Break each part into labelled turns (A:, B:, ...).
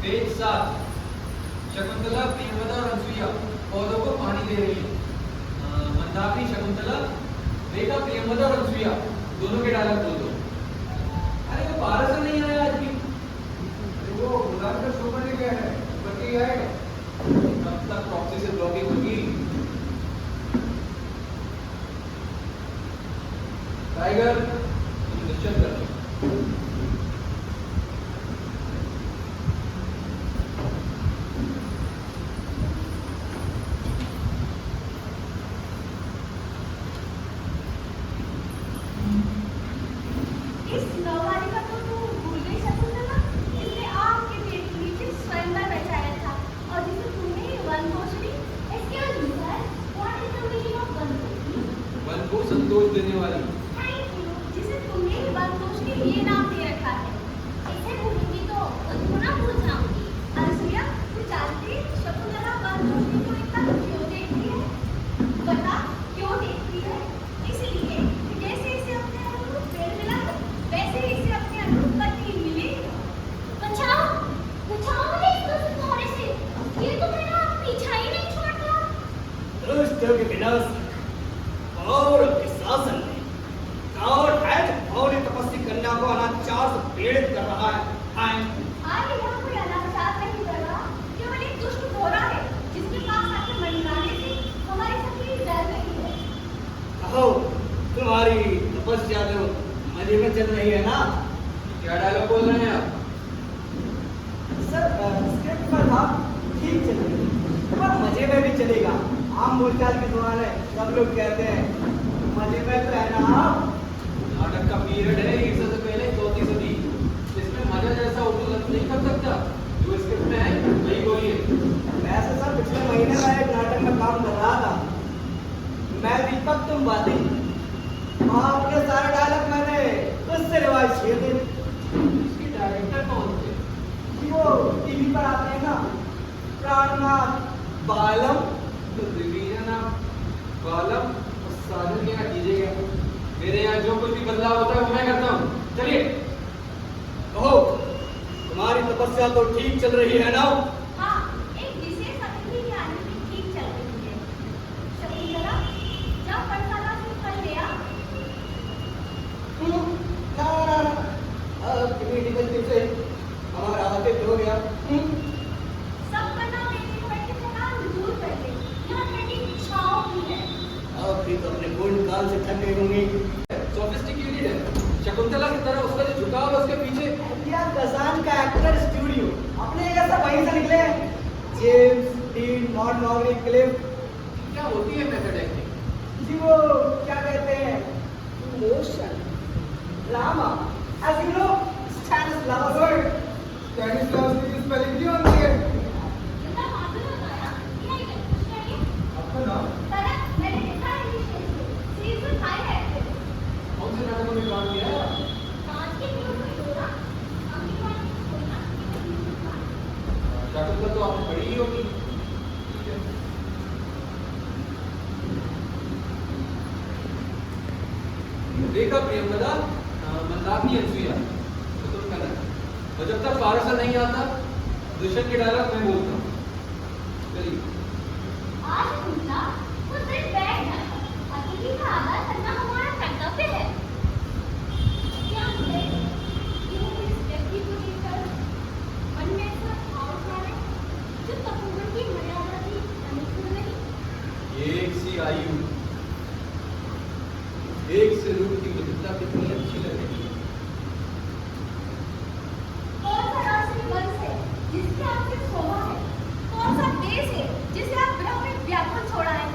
A: Page 7। Shakuntala, Priyamvada और अनसुईया पौधों को पानी दे रही है। मंदाकिनी, शकुंतला, रेखा, प्रियंवदा और अनसुईया दोनों के डायलॉग बोल दो। अरे वो पारस नहीं आया आज भी।
B: वो गुलाम का शो करने गया है, बल्कि आएगा।
A: कब तक प्रॉक्सी से ब्लॉगिंग होगी? टाइगर, तुम निश्चय कर लो। वन को संतोष देने वाली।
C: जिसे तुमने वनकोशनी ये नाम दे रखा है। इसे भूलूंगी तो तुमको ना भूल जाऊंगी। अनसुईया, तू जानती है शकुंतला वनकोशनी को इतना क्यों देखती है? बता, क्यों देखती है? इसलिए कि जैसे इसे अपने अनुरूप पेड़ मिला है, वैसे ही इसे अपने अनुरूप पति मिले। बचाओ, बचाओ मुझे इस दुष्ट घोड़े से। ये तो मेरा पीछा ही नहीं छोड़ता।
D: दुष्टों के विनाश और के शासन में कावड़ है जो और तपस्वी कन्या को अनाचार से पीड़ित कर रहा है।
C: आगे यहाँ कोई अनाचार नहीं कर रहा, केवल एक दुष्ट घोड़ा है जिसके पास आके मंडराने से हमारी सभी डर रही है।
D: कहो, तुम्हारी तपस्या तो मजे में चल रही है ना?
A: क्या डायलॉग बोल रहे हैं आप?
D: सर, स्क्रिप्ट पर बात ठीक चल रही है, पर मजे में भी चलेगा। आम बोलचाल की दुकान है, सब लोग कहते हैं मजे में तो है ना आप?
A: नाटक का पीरियड है ईसा से पहले 34 सदी। इसमें मजा जैसा उर्दू लफ्ज नहीं कर सकता। जो स्क्रिप्ट में है वही बोलिए।
D: वैसे सर पिछले महीने में एक नाटक में काम कर रहा था। मैं दीपक, तुम बातें। आपके सारे डायलॉग मैंने उससे रिवाइज किए थे।
A: इसके डायरेक्टर कौन थे?
D: वो टीवी पर आते हैं ना, प्राणनाथ बालम।
A: तो रिवीजन आप बालम और साजन के यहाँ कीजिएगा। मेरे यहाँ जो कुछ भी बदलाव होता है वो मैं करता हूँ। चलिए।
D: कहो, तुम्हारी तपस्या तो ठीक चल रही है ना?
C: हाँ, एक विशेष अतिथि की आने में ठीक चल रही है। शकुंतला, जब पाठशाला से फल ले आ।
D: से हमारा आतिथ्य हो गया।
C: सब पन्ना लेने को बैठे थकान दूर कर दे। यहाँ ठंडी छाँव भी है।
D: अब भी तो अपने पूर्ण काल से थक गई होंगी।
A: सोफिस्टिकेटेड है। शकुंतला की तरह उसका जो झुकाव है उसके पीछे।
D: यार कसान का एक्टर स्टूडियो अपने जगह सब वहीं से निकले हैं। James dean, mod Morgan, Cliff.
A: क्या होती है मेथड एक्टिंग?
D: जी वो क्या कहते हैं, emotion drama, as you know, Stanislavski।
B: Stanislavski की स्पेलिंग क्या होती है?
C: जितना मालूम होता है, यह एक अच्छा है।
B: आपका नाम?
C: तरह मैंने देखा है ये सीजन 5 है।
A: कौन से नाटकों में काम किया है?
C: कांच के पीछे कोई डोरा, अम्मी का सोना,
A: शकुंतला तो आपने पढ़ी ही होगी। ठीक है। रेखा, प्रियंवदा, मंदाकिनी, अनसुईया तो तुम कहना। और जब तक पारसा नहीं आता दुष्यंत के डायलॉग मैं बोलता हूँ। चलिए।
C: आज पूछा तो दिन बैठ जाए। अतिथि का आदर करना हमारा कर्तव्य है। क्या मुझे यूं इस व्यक्ति को देखकर मन में ऐसा भाव उठा है जो तपोवन की मर्यादा की अनुकूल नहीं?
A: एक सी आयु, एक से रूप की विविधता कितनी अच्छी लग रही है।
C: कौन सा राष्ट्रीय वंश है जिसके आपसे शोभा है? कौन सा देश है जिसे आप विरह में व्याकुल छोड़ा है?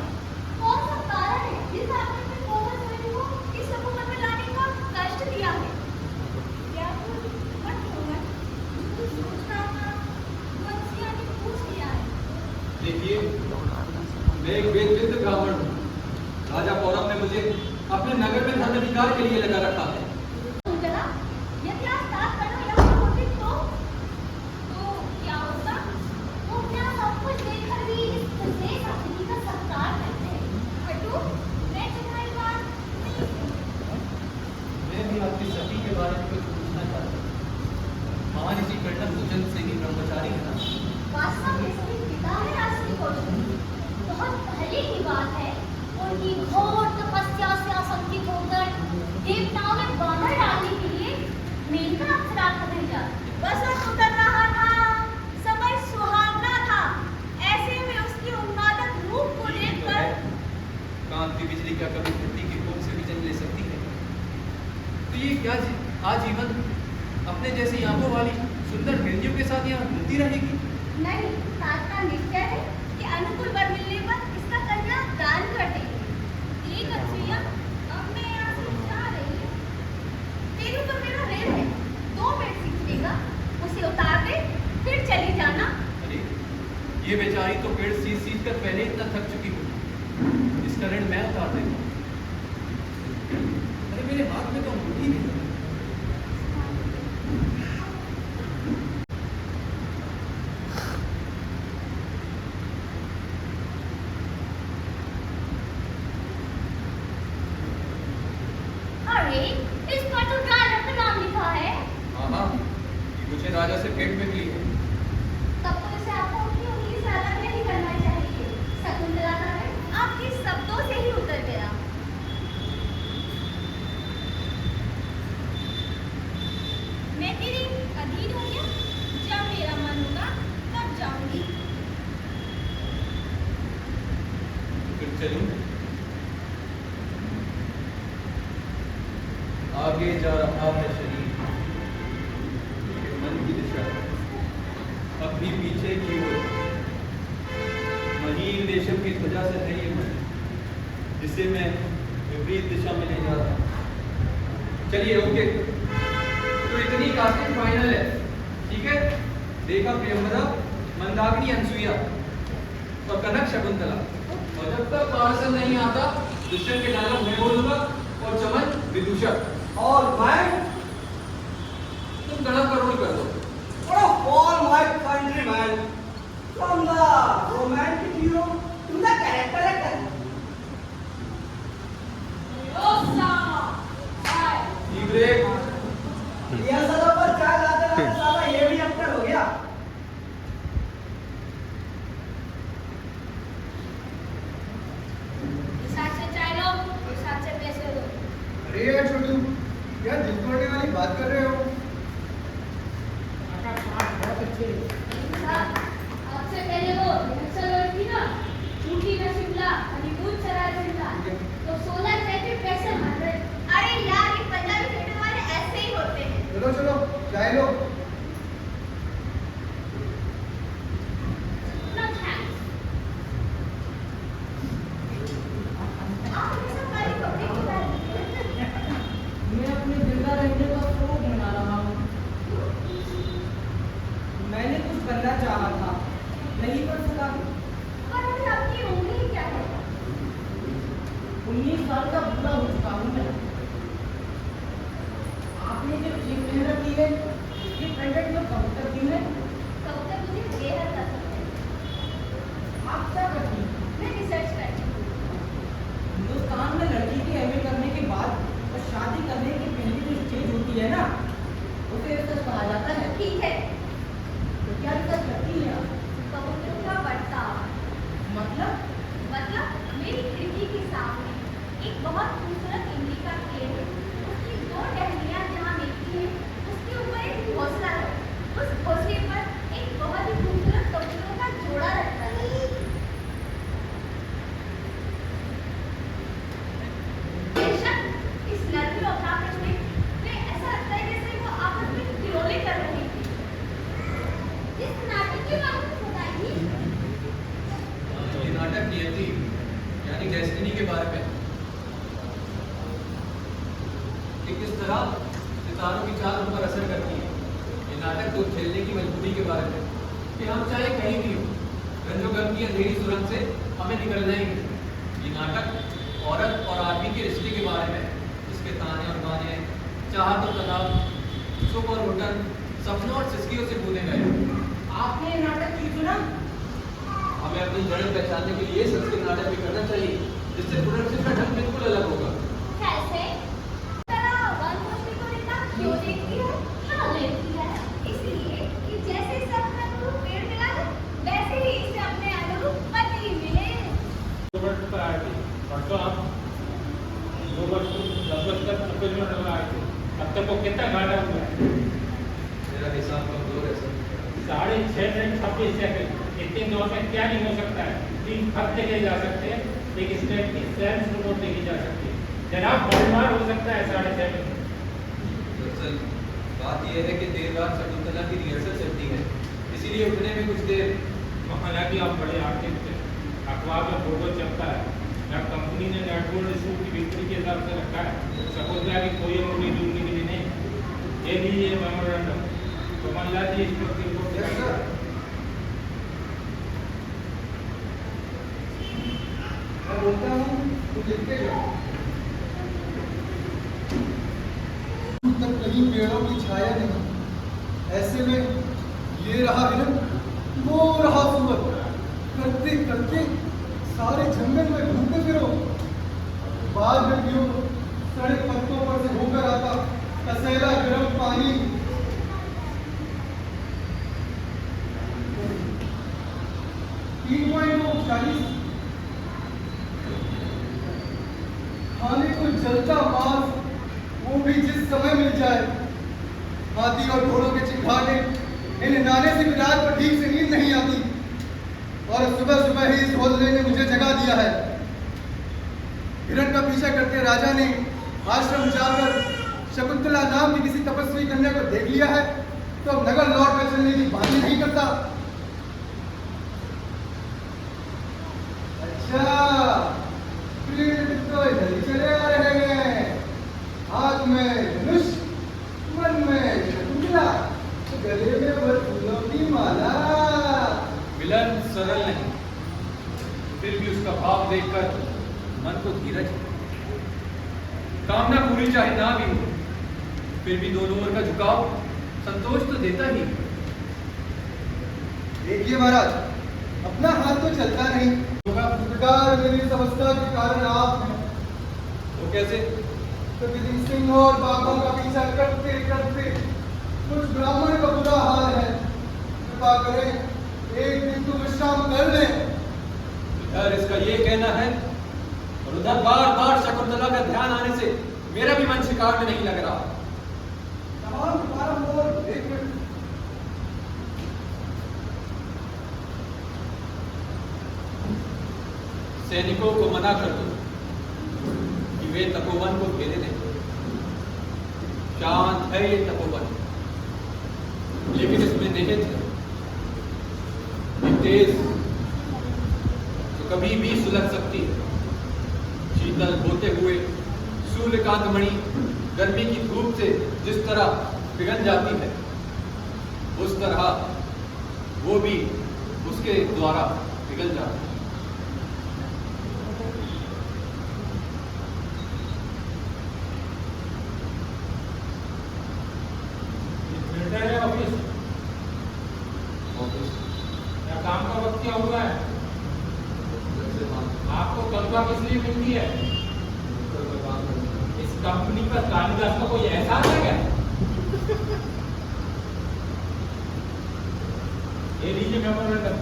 C: कौन सा कारण है जिसे आपने अपने कोमल शरीर को इस समुद्र में लाने का कष्ट दिया है? व्याकुल मत होना, जो सोच रहा था वंशिया ने पूछ लिया है।
A: देखिए, मैं एक वेदविद्ध ब्राह्मण हूँ। राजा पौरव ने मुझे अपने नगर में धर्म अधिकार के लिए लगा रखा है।
C: शकुंतला, यदि आप साथ करना यहाँ होते तो क्या होता? वो क्या सब कुछ देखकर भी इस विशेष अतिथि का सत्कार करते हैं? बटू, मैं तुम्हारी बात नहीं सुनती।
A: मैं भी आपकी सती के बारे में कुछ पूछना चाहता हूँ। महान ऋषि बेटा भोजन से ही ब्रह्मचारी है ना।
C: वास्तव में सभी पिता है राष्ट्रीय कौशल। बहुत पहले की बात है, उनकी घोर तपस्या से आसक्तित होकर देवताओं ने बाधा डालने के लिए मेनका अप्सरा को भेजा। बसंत उतर रहा था, समय सुहावना था। ऐसे में उसकी उन्मादक रूप को देखकर
A: कांति बिजली क्या कभी धरती की कोख से भी जन्म ले सकती है? तो ये क्या आजीवन अपने जैसी आंखों वाली सुंदर हिरनियों के साथ यहाँ घूमती रहेगी?
C: नहीं, तात्काल निश्चय है कि अनुकूल वर मिलने पर इसका कन्या दान कर देगी। एक अनसुईया, अब मैं यहाँ से जा रही हूँ। तेरे ऊपर मेरा रेल है, 2 मिनट सीख लेगा, उसे उतार दे, फिर चली जाना।
A: अरे ये बेचारी तो पेड़ सींच कर पहले इतना थक चुकी हूँ, इसका ऋण मैं उतार देता हूँ। अरे मेरे हाथ में तो अंगूठी नहीं है।
C: अरे, इस पर तो राजा का नाम लिखा है।
A: हाँ, ये मुझे राजा से भेंट में मिली है।
C: तब तो इसे आपको अपनी उंगली से अलग नहीं करना चाहिए। शकुंतला का ऋण आपके शब्दों से ही उतर गया। मैं तेरी अधीन हूँ क्या? जब मेरा मन होगा तब जाऊंगी।
A: फिर चलूं? आगे जा रहा है शरीर, मन की दिशा अब भी पीछे की ओर। महीन रेशम की ध्वजा से है ये मन, जिसे मैं विपरीत दिशा में ले जा रहा हूँ। चलिए ओके, तो इतनी कास्टिंग फाइनल है, ठीक है? देखा प्रियंवदा, मंदाकिनी अनसुईया और कनक शकुंतला। और जब तक पार्सल नहीं आता, दुष्यंत के डायलॉग मैं बोलूंगा और चमन विदूषक।
D: और मैं
A: तुम गणा करोड़ कर दो।
D: all my countrymen, from the romantic hero to the character actor.
A: Tea break.
D: यह साला पर चाय लाते लाते साला ये भी एक्टर हो गया।
C: इस हाथ से चाय लो, इस हाथ से पैसे दो।
B: अरे यार छोटू, क्या दिल तोड़ने वाली बात कर रहे हो?
C: आपसे पहले वो नक्सल लड़की ना, छूटी ना शिमला, हनीमून चला शिमला, तो 16 चैते पैसे मार रहे। अरे यार, ये पंजाबी थिएटर वाले ऐसे ही होते हैं।
B: चलो चलो, चाय लो।
C: No thanks. आप हमेशा हमारी कपड़े की बात करते हैं।
D: मैं अपने जिंदा रहने का शौक मना रहा हूँ। मैंने कुछ करना चाहा था, नहीं कर सका।
C: पर अभी आपकी उम्र ही क्या है?
D: 19 साल का बूढ़ा हो चुका हूँ मैं। आपने जो चीज मेहनत की है, ये पेंडेंट में कबूतर की है।
C: कबूतर मुझे बेहद पसंद है।
D: आप क्या करती हैं?
C: मैं रिसर्च करती हूँ।
D: हिंदुस्तान में लड़की के एमए करने के बाद और शादी करने की पहली जो स्टेज होती है ना, उसे रिसर्च कहा जाता है।
C: ठीक है,
D: तो क्या रिसर्च करती है आप?
C: कबूतर का बर्ताव।
D: मतलब
C: मेरी खिड़की के सामने एक बहुत खूबसूरत इमली का पेड़ है। उसकी 2 टहनियाँ जहाँ मिलती हैं, उसके ऊपर एक घोंसला है। उस घोंसले पर एक बहुत ही खूबसूरत कबूतरों का जोड़ा रहता है। बेशक इस लड़की और नाटक में ऐसा लगता है जैसे वो आपस में खिलौने कर रही थी। इस नाटक के बारे में बताइए।
A: ये नाटक नियति यानी डेस्टिनी के बारे में। कि किस तरह सितारों की चाल उन पर असर करती है। ये नाटक तो खेलने की मजबूरी के बारे में, कि हम चाहे कहीं भी हो, रंजोगम की अंधेरी सुरंग से हमें निकलना ही है। ये नाटक औरत और आदमी के रिश्ते के बारे में, इसके ताने और गाने, चाहत और तनाव, सुख और घुटन, सपनों और सिसकियों से बूंदे गए।
D: आपने ये नाटक क्यों चुना?
A: हमें अपनी जड़ें पहचानने के लिए संस्कृत नाटक भी करना चाहिए, जिससे प्रोडक्शन का ढंग बिल्कुल अलग होगा।
C: कैसे? तरह वन मुश्किल को इतना क्यों देखती है? हाँ लेती है, इसलिए
E: डाला हुआ है।
A: मेरा हिसाब कमजोर है सर।
E: 6.5 मिनट 26 सेकंड इतने दौर में क्या नहीं हो सकता है। 3 खत लेके जा सकते हैं, एक स्टेट की सेंस रिपोर्ट लेके जा सकते हैं। जनाब बलमार हो सकता है 6.5 मिनट।
A: दरअसल बात यह है कि देर रात शकुंतला की रिहर्सल चलती है, इसीलिए उठने में कुछ देर।
E: हालांकि आप बड़े आर्टिस्ट हैं, अखबार में फोटो छपता है या कंपनी ने नेटवर्क इशू की बिक्री के हिसाब से रखा है। शकुंतला की कोई मूवी ढूंढने के लिए नहीं। ये लीजिए मेमोरेंडम, तो मल्ला जी इस पर रिपोर्ट
B: यस सर। मैं बोलता हूँ तो लिखते जाओ। तक कहीं पेड़ों की छाया नहीं, ऐसे में ये रहा हिरन, वो रहा सूअर, करते करते सारे जंगल में घूमते फिरो। बाद में क्यों सड़े पत्तों पर से होकर आता कसैला गर्म पानी। 3.40 खाने को जलता मांस, वो भी जिस समय मिल जाए। हाथी और घोड़ों के चिल्लाने, इन नाने से भी रात को ठीक से नींद नहीं आती, और सुबह सुबह ही इस हौसले ने मुझे जगा दिया है। हिरण का पीछा करते राजा ने आश्रम जाकर शकुंतला नाम की किसी तपस्वी कन्या को देख लिया है, तो अब नगर लौट कर चलने की बातें नहीं करता। अच्छा, तो इधर ही चले आ रहे हैं। हाथ में धनुष, मन में शकुंतला, गले में वो फूलों की माला।
A: विलन सरल नहीं, फिर भी उसका भाव देखकर मन को धीरज है। कामना पूरी चाहे ना भी हो, फिर भी दोनों ओर का झुकाव संतोष तो देता ही।
B: देखिए महाराज, अपना हाथ तो चलता नहीं। प्रकार मेरी इस अवस्था के कारण आप हैं।
A: वो कैसे?
B: तो किसी सिंह और बाघों का पीछा करते करते कुछ ब्राह्मण का बुरा हाल है। कृपा करें, एक दिन तो विश्राम कर ले।
A: इधर इसका ये कहना है, और उधर बार बार शकुंतला का ध्यान आने से मेरा भी मन शिकार में नहीं लग रहा।
B: तमाम तुम्हारा मोर एक मिनट।
A: सैनिकों को मना कर दो कि वे तपोवन को घेरे दें। शांत है ये तपोवन, लेकिन इसमें निहित है ये तेज जो कभी भी सुलग सकती है। शीतल होते हुए सूर्यकांत मणि गर्मी की धूप से जिस तरह पिघल जाती है, उस तरह वो भी उसके द्वारा पिघल जाती है।
E: मिलटर है ऑफिस, या काम का वक्त क्या हुआ है? आपको तनख्वाह किस लिए मिलती है? इस कंपनी पर कालिदास का कोई एहसास है क्या? ये लीजिए मेमोरेंडम,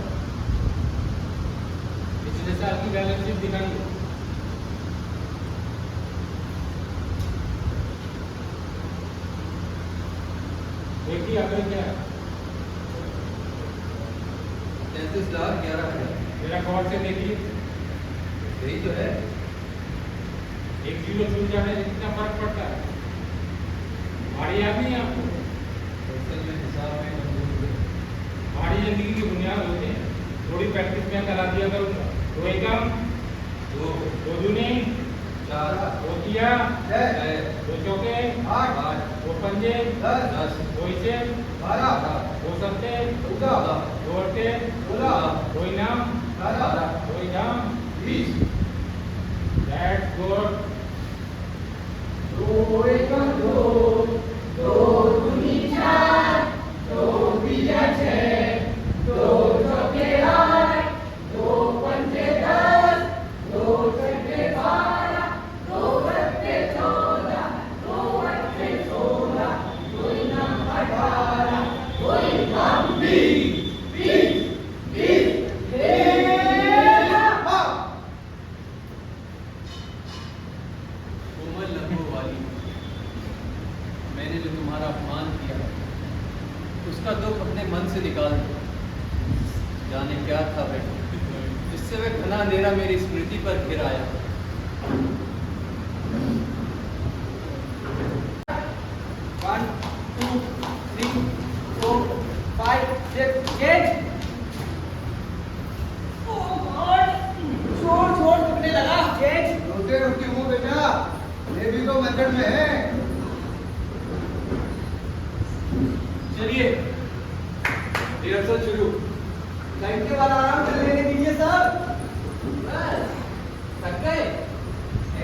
E: पिछले साल की बैलेंस शीट दिखाइए। देखिए अगर क्या है,
A: 33,11,000
E: मेरा गौर से देखिए,
A: यही तो है।
E: एक जीरो छूट जाने से कितना फर्क पड़ता है। भारी याद नहीं है आपको?
A: असल में हिसाब में कमजोरी है।
E: भारी जिंदगी की बुनियाद होती है, थोड़ी प्रैक्टिस में करा दिया करूँगा। दो एकम, दो दूनी,
A: 4,
E: दो तिया,
B: 6,
E: दो चौके,
B: 8,
E: दो पंजे,
B: 10,
E: दो इसे,
B: 12,
E: दो सत्ते,
B: 14,
E: दो अट्टे,
B: 16,
E: दो इनाम,
B: 18,
E: दो इनाम।
B: 20।
E: That's good.
B: दो एकम दो, दो दूनी 4, दो तिया 6, दो चौके 8, दो पंजे 10, दो छक्के 12, दो सत्ते 14, दो अट्ठे 16, दो इनाम 18, दो इनाम 20, 20, 20,
A: कोमल लहू वाली, मैंने जो तुम्हारा उसका दुख अपने मन से निकाल दो। जाने क्या था बेटा, जिससे वह घना अंधेरा मेरी स्मृति पर घिर आया।
D: 1 2 3 4 5 6 8 छोड़ छोड़ टूटने लगा गेट।
B: रोते रोते हूँ बेटा, ये भी तो मेथड में है।
A: चलिए रिहर्सल शुरू।
D: घंटे वाला आराम कर लेने दीजिए सर।
A: बस थक गए।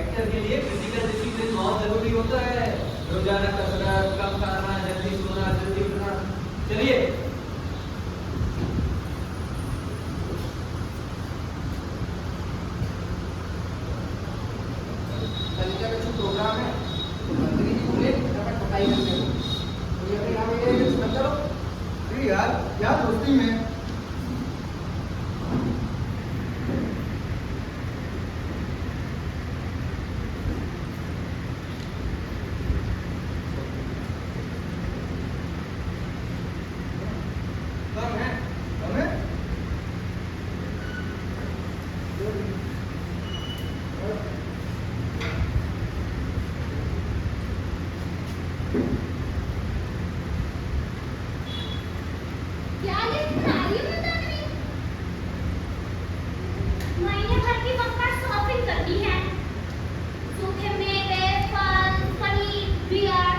A: एक्टर के लिए फिजिकल डिसिप्लिन बहुत जरूरी होता है। रोजाना कसरत, कम खाना, जल्दी सोना, जल्दी उठना। चलिए
D: ललिता का जो प्रोग्राम है तो मंत्री जी बोले फटाफट पकाई करने को, तो ये अपने नाम ये समझ करो।
B: अरे यार क्या दोस्ती में।
D: कम है
B: हमें
C: क्या ये तुम्हारी मंदाकिनी? महीने भर की बंपर शॉपिंग करनी है। सूखे मेवे, फल, पनीर, बियर।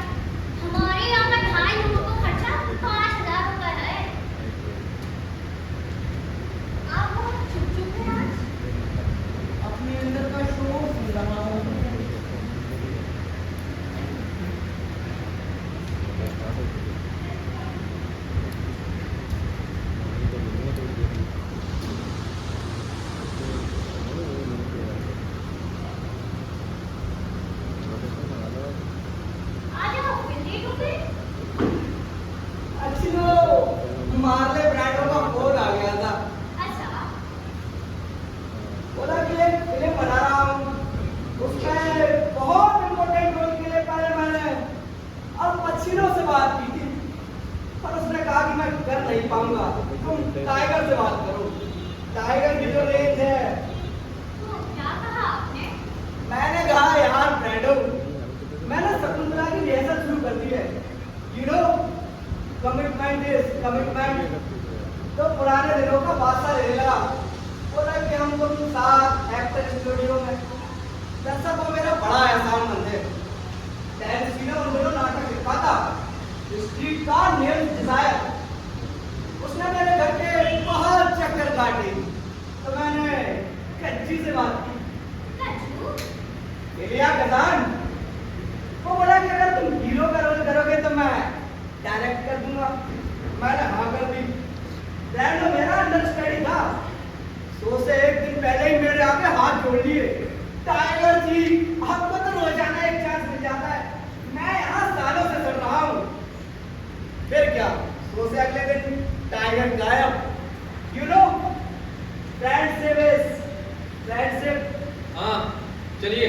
C: हमारे यहाँ का 2.5 लोगों को खर्चा 5,000 रुपए है। आप बहुत चुप चुप हैं आज।
D: अपने अंदर का शोर सुन रहा हूँ।
C: आज आप लेट हो गए।
D: अच्छी वो मार्ले ब्रांडों का फोन आ गया था।
C: अच्छा,
D: बोला कि एक फिल्म बना रहा हूँ, उसमें बहुत इम्पोर्टेंट रोल के लिए पहले मैंने अब पछिनों से बात की थी, पर उसने कहा कि मैं कर नहीं पाऊंगा, तुम टाइगर से बात करो। टाइगर की जो रेंज है।
C: तो क्या कहा आपने?
D: मैंने कहा यार ब्रैंडो, मैंने शकुंतला की रिहर्सल शुरू कर दी है। You know commitment is commitment. तो पुराने दिनों का वास्ता लेने लगा। बोला कि हम तुम साथ एक्टर स्टूडियो में। दर्शक को मेरा बड़ा एहसान मंद है। डैन सीना उन दोनों नाटक लिखा था, स्ट्रीट का नेम डिजायर। उसने मेरे घर के बहुत चक्कर काटे, तो मैंने कच्ची से बात की।
C: कच्चू?
D: एलिया कसान। वो बोला कि अगर तुम हीरो का रोल करोगे तो मैं डायरेक्ट कर दूंगा। मैंने हाँ कर दी। ब्रैंडो मेरा अंडरस्टैंडिंग था। सो से एक दिन पहले ही मेरे आके हाथ जोड़ लिए। टाइगर जी, आपको तो रोजाना एक चांस मिल जाता है, मैं यहाँ सालों से चल रहा हूँ। फिर क्या, सो से अगले दिन टाइगर गायब। You know friendship.
A: हाँ चलिए